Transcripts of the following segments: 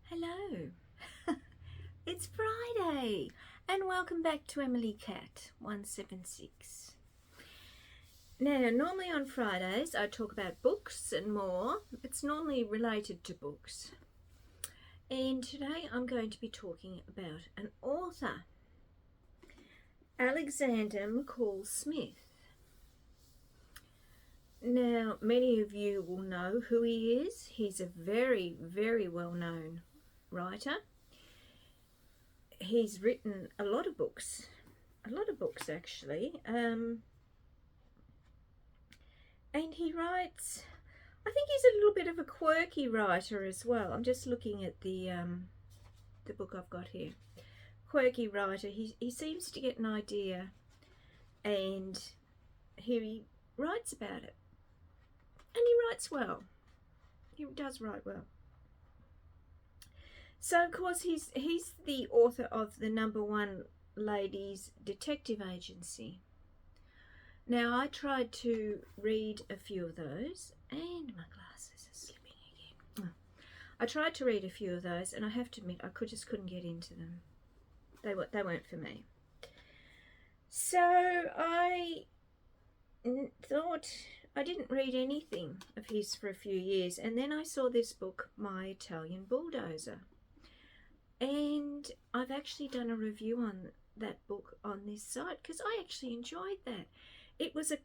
Hello, it's Friday and welcome back to Emily Cat 176. Now, normally on Fridays I talk about books and more. It's normally related to books. And today I'm going to be talking about an author, Alexander McCall Smith. Now, many of you will know who he is. He's a very, very well-known writer. He's written a lot of books actually, and he writes, I think he's a little bit of a quirky writer as well. I'm just looking at the book I've got here. Quirky writer. He seems to get an idea and he writes about it, and he writes well. He does write well. So, of course, he's the author of the #1 ladies detective agency. Now, I tried to read a few of those, and my glasses are slipping again. I tried to read a few of those, and I have to admit, I just couldn't get into them. They weren't for me. So I thought I didn't read anything of his for a few years, and then I saw this book, My Italian Bulldozer. And I've actually done a review on that book on this site because I actually enjoyed that. It was a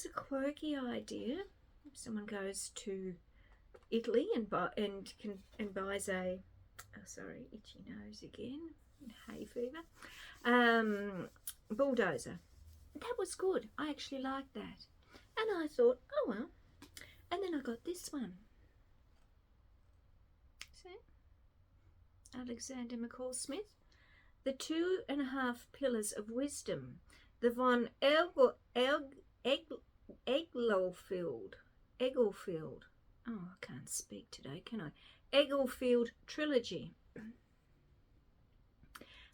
quirky idea. If someone goes to Italy and buys a itchy nose again, hay fever, bulldozer. That was good. I actually liked that, and I thought, oh well. And then I got this one. See? Alexander McCall Smith, The 2.5 Pillars of Wisdom, the von Egglesfield. Oh, I can't speak today, can I? Egglesfield trilogy.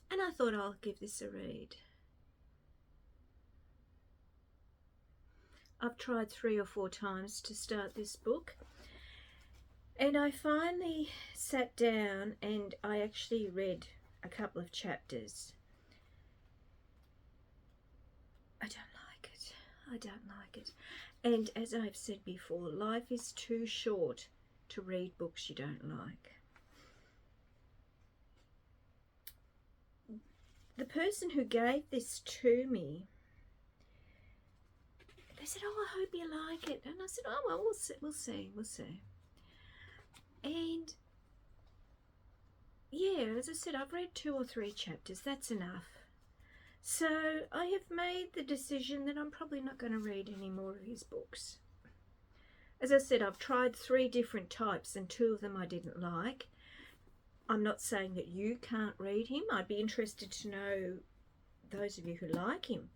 And I thought I'll give this a read. I've tried 3 or 4 times to start this book. And I finally sat down and I actually read a couple of chapters. I don't like it. And as I've said before, life is too short to read books you don't like. The person who gave this to me, they said, oh, I hope you like it. And I said, oh, well, we'll see. And yeah, as I said, I've read 2 or 3 chapters. That's enough. So I have made the decision that I'm probably not going to read any more of his books. As I said, I've tried 3 different types and 2 of them I didn't like. I'm not saying that you can't read him. I'd be interested to know, those of you who like him,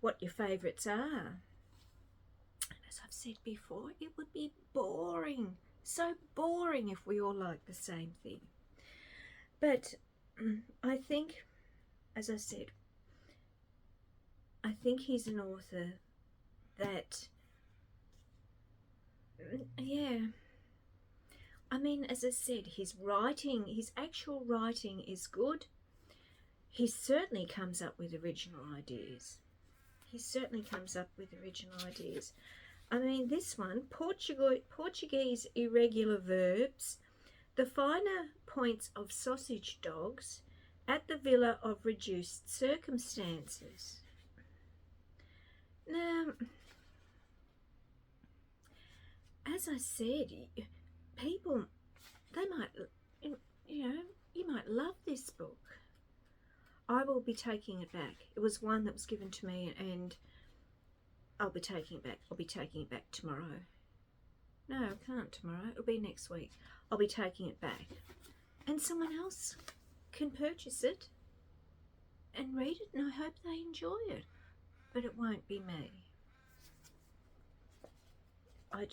what your favourites are. And as I've said before, it would be boring. So boring if we all like the same thing. But I think, as I said, I think he's an author that, yeah, I mean, as I said, his actual writing is good. He certainly comes up with original ideas. I mean, this one, Portuguese irregular verbs, the finer points of sausage dogs at the villa of reduced circumstances. Now, as I said, people, they might, you might love this book. I will be taking it back. It was one that was given to me, and I'll be taking it back. I'll be taking it back tomorrow. No, I can't tomorrow. It'll be next week. I'll be taking it back. And someone else can purchase it and read it, and I hope they enjoy it. But it won't be me. I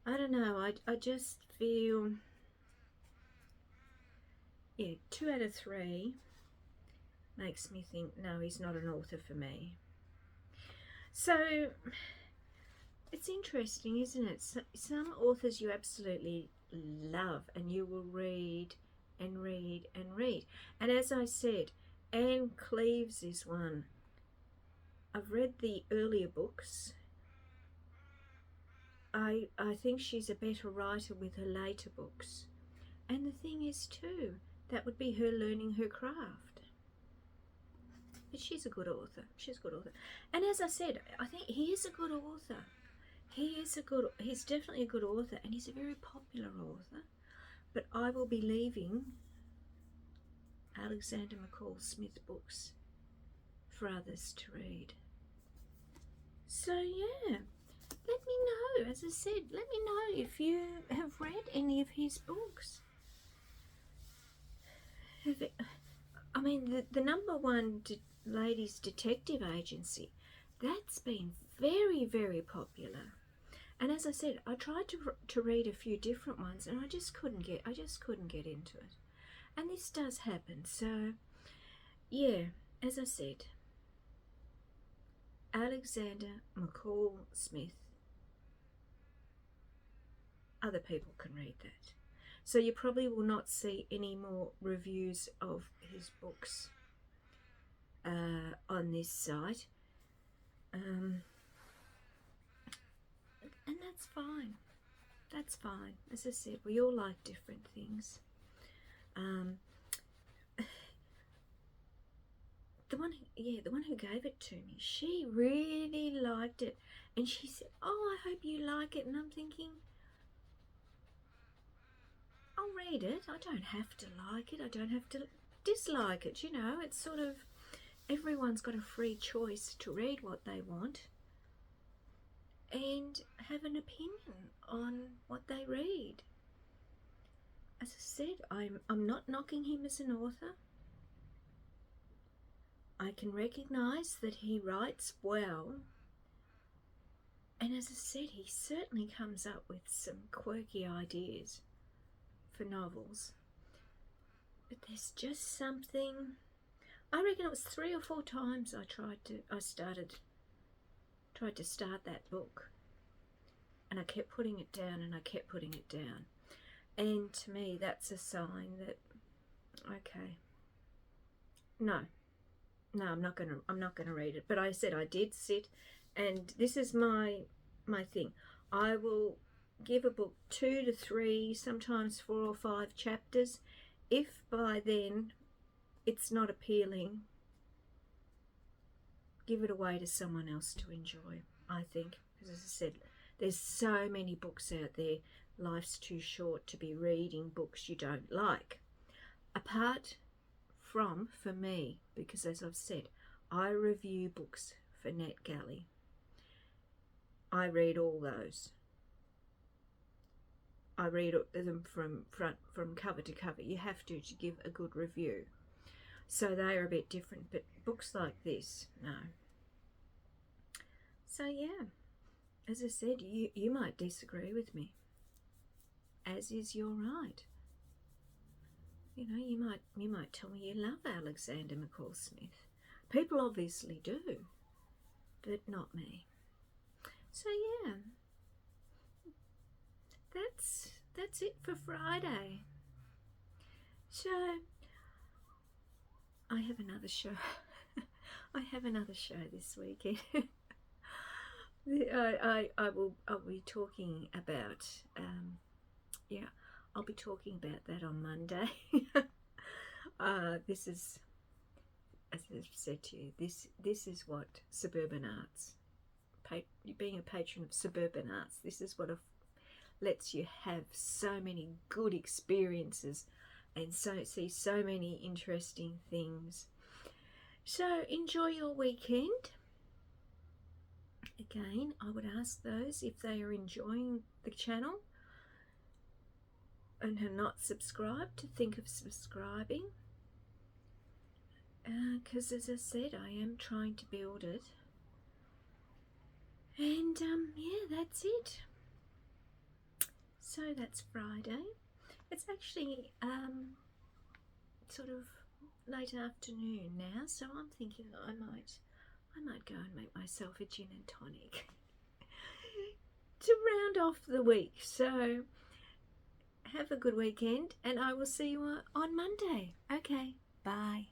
don't know. I just feel, yeah, 2 out of 3 makes me think, no, he's not an author for me. So it's interesting, isn't it? Some authors you absolutely love, and you will read and read and read. And as I said, Anne Cleeves is one. I've read the earlier books. I think she's a better writer with her later books. And the thing is too, that would be her learning her craft. But she's a good author. She's a good author. And as I said, I think he is a good author. He's definitely a good author, and he's a very popular author. But I will be leaving Alexander McCall Smith books for others to read. So yeah, let me know, as I said, let me know if you have read any of his books. I mean, the number one ladies detective agency, that's been very, very popular. And as I said, I tried to read a few different ones, and I just couldn't get into it. And this does happen. So yeah, as I said, Alexander McCall Smith. Other people can read that. So you probably will not see any more reviews of his books on this site. And that's fine. That's fine. As I said, we all like different things. The one who gave it to me, she really liked it, and she said, "Oh, I hope you like it." And I'm thinking, I'll read it. I don't have to like it. I don't have to dislike it. You know, it's sort of, everyone's got a free choice to read what they want and have an opinion on what they read. As I said, I'm not knocking him as an author. I can recognise that he writes well, and as I said, he certainly comes up with some quirky ideas for novels. But there's just something. I reckon it was 3 or 4 times I tried to start that book, and I kept putting it down, and I kept putting it down. And to me, that's a sign that, okay, no, I'm not gonna read it. But I said I did sit, and this is my thing. I will give a book 2 to 3, sometimes 4 or 5 chapters. If by then it's not appealing, give it away to someone else to enjoy, I think. Because as I said, there's so many books out there. Life's too short to be reading books you don't like. Apart from, for me, because as I've said, I review books for NetGalley. I read all those. I read them from cover to cover. You have to give a good review. So they are a bit different, but books like this, no. So yeah, as I said, you might disagree with me, as is your right. You know, you might tell me you love Alexander McCall Smith. People obviously do, but not me. So yeah, that's it for Friday. So I have another show. I have another show this weekend. I'll be talking about I'll be talking about that on Monday. This is, as I've said to you, this is what suburban arts, being a patron of suburban arts, this is what lets you have so many good experiences and see so many interesting things. So enjoy your weekend. Again, I would ask those, if they are enjoying the channel and have not subscribed, to think of subscribing, because as I said, I am trying to build it. And yeah, that's it. So that's Friday. It's actually sort of late afternoon now, so I'm thinking I might go and make myself a gin and tonic to round off the week. So have a good weekend, and I will see you on Monday. Okay, bye.